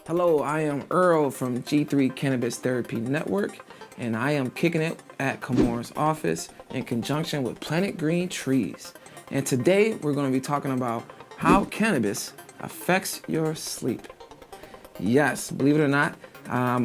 Hello, I am Earl from G3 Cannabis Therapy Network, and I am kicking it at Camorra's office in conjunction with Planet Green Trees. And today we're going to be talking about how cannabis affects your sleep. Yes, believe it or not,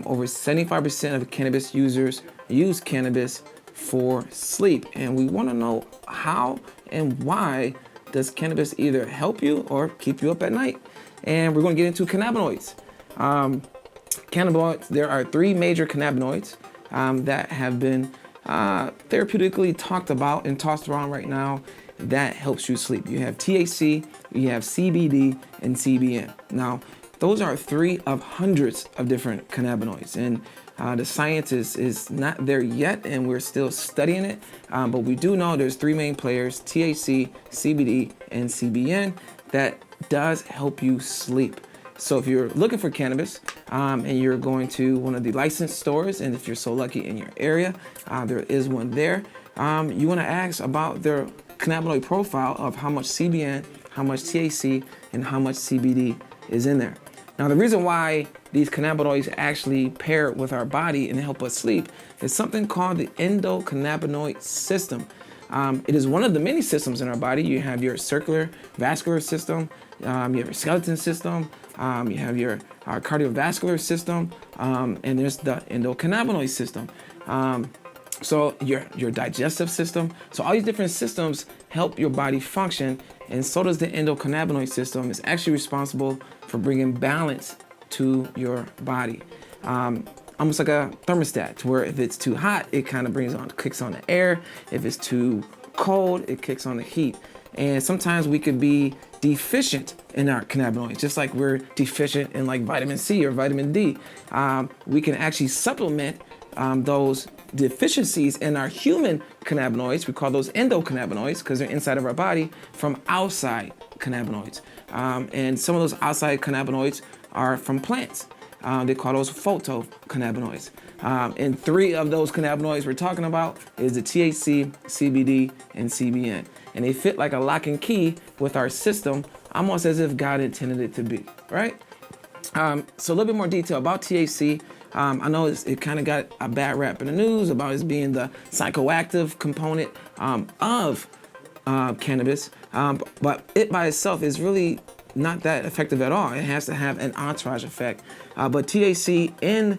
over 75% of cannabis users use cannabis for sleep. And we want to know how and why does cannabis either help you or keep you up at night. And we're going to get into cannabinoids. Cannabinoids, there are three major cannabinoids that have been therapeutically talked about and tossed around right now that helps you sleep. You have THC, you have CBD, and CBN. Now, those are three of hundreds of different cannabinoids, and the science is not there yet, and we're still studying it, but we do know there's three main players, THC, CBD, and CBN, that does help you sleep. So if you're looking for cannabis and you're going to one of the licensed stores, and if you're so lucky in your area, there is one there, you want to ask about their cannabinoid profile of how much CBN, how much THC, and how much CBD is in there. Now, the reason why these cannabinoids actually pair with our body and help us sleep is something called the endocannabinoid system. It is one of the many systems in our body. You have your circular vascular system, you have your skeleton system, you have your cardiovascular system, and there's the endocannabinoid system. So your digestive system. So all these different systems help your body function, and so does the endocannabinoid system. It's actually responsible for bringing balance to your body. Almost like a thermostat, where if it's too hot, it kind of kicks on the air. If it's too cold, it kicks on the heat. And sometimes we could be deficient in our cannabinoids, just like we're deficient in like vitamin C or vitamin D. We can actually supplement those deficiencies in our human cannabinoids. We call those endocannabinoids because they're inside of our body, from outside cannabinoids. And some of those outside cannabinoids are from plants. They call those phytocannabinoids. And three of those cannabinoids we're talking about is the THC, CBD, and CBN. And they fit like a lock and key with our system, almost as if God intended it to be, right? So a little bit more detail about THC. I know it kind of got a bad rap in the news about it being the psychoactive component of cannabis, but it by itself is really not that effective at all. It has to have an entourage effect. But THC in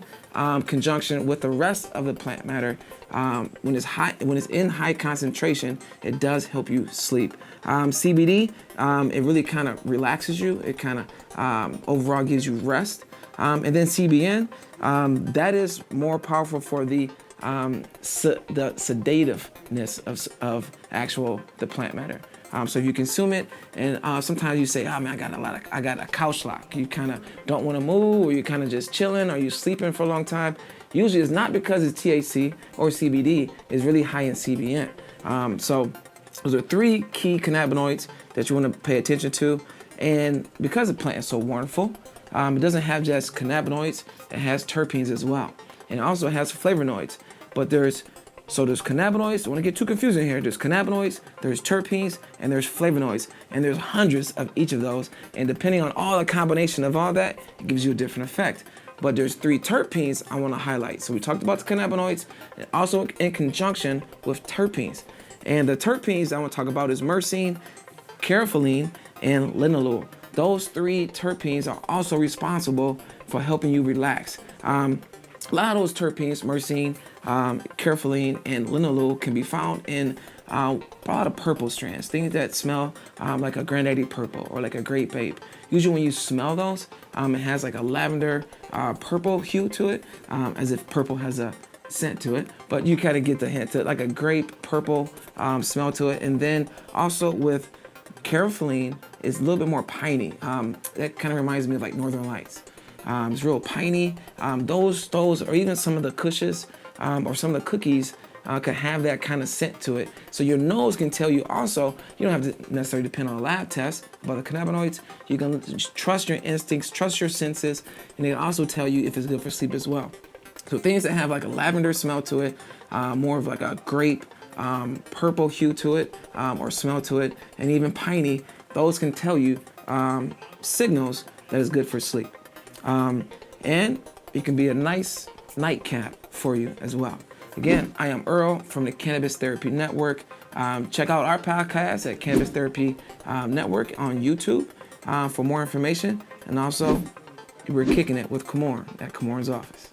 conjunction with the rest of the plant matter, when it's in high concentration, it does help you sleep. CBD, it really kind of relaxes you. It kind of overall gives you rest. And then CBN, that is more powerful for the sedativeness of the plant matter. So if you consume it, and sometimes you say, "Oh man, I got a couch lock." You kind of don't want to move, or you kind of just chilling, or you sleeping for a long time. Usually, it's not because it's THC or CBD. It's really high in CBN. So those are three key cannabinoids that you want to pay attention to. And because the plant is so wonderful, it doesn't have just cannabinoids; it has terpenes as well, and it also has flavonoids. But there's cannabinoids. Don't want to get too confusing here. There's cannabinoids, there's terpenes, and there's flavonoids. And there's hundreds of each of those. And depending on all the combination of all that, it gives you a different effect. But there's three terpenes I want to highlight. So we talked about the cannabinoids, and also in conjunction with terpenes. And the terpenes I want to talk about is myrcene, caryophyllene, and linalool. Those three terpenes are also responsible for helping you relax. A lot of those terpenes, myrcene, caryophyllene, and linalool, can be found in a lot of purple strands, things that smell like a granddaddy purple or like a grape babe. Usually when you smell those, it has like a lavender purple hue to it, as if purple has a scent to it, but you kind of get the hint to like a grape purple smell to it. And then also with caryophyllene, it's a little bit more piney. That kind of reminds me of like Northern Lights. It's real piney. Those or even some of the kushes or some of the cookies can have that kind of scent to it. So your nose can tell you also. You don't have to necessarily depend on a lab test about the cannabinoids. You can trust your instincts, trust your senses, and they can also tell you if it's good for sleep as well. So things that have like a lavender smell to it, more of like a grape purple hue to it or smell to it, and even piney, those can tell you signals that is good for sleep. And it can be a nice nightcap for you as well. Again, I am Earl from the Cannabis Therapy Network. Check out our podcast at Cannabis Therapy Network on YouTube for more information. And also, we're kicking it with Kamorn at Kamorn's office.